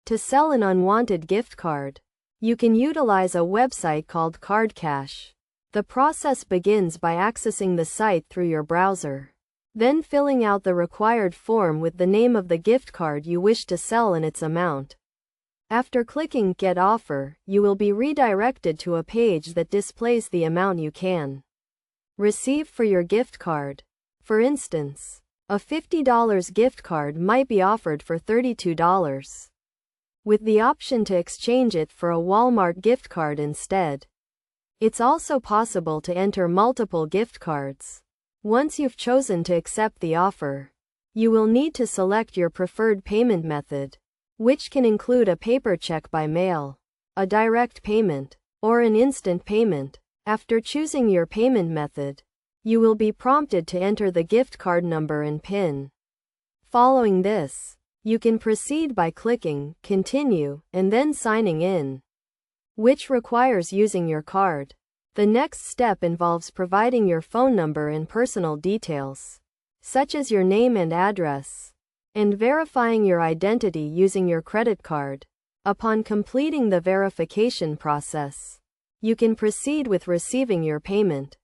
To sell an unwanted gift card, you can utilize a website called CardCash. The process begins by accessing the site through your browser, then filling out the required form with the name of the gift card you wish to sell and its amount. After clicking Get Offer, you will be redirected to a page that displays the amount you can receive for your gift card. For instance, a $50 gift card might be offered for $32, with the option to exchange it for a Walmart gift card instead. It's also possible to enter multiple gift cards. Once you've chosen to accept the offer, you will need to select your preferred payment method, which can include a paper check by mail, a direct payment, or an instant payment. After choosing your payment method, you will be prompted to enter the gift card number and PIN. Following this, you can proceed by clicking Continue and then signing in, which requires using your card. The next step involves providing your phone number and personal details, such as your name and address, and verifying your identity using your credit card. Upon completing the verification process, you can proceed with receiving your payment.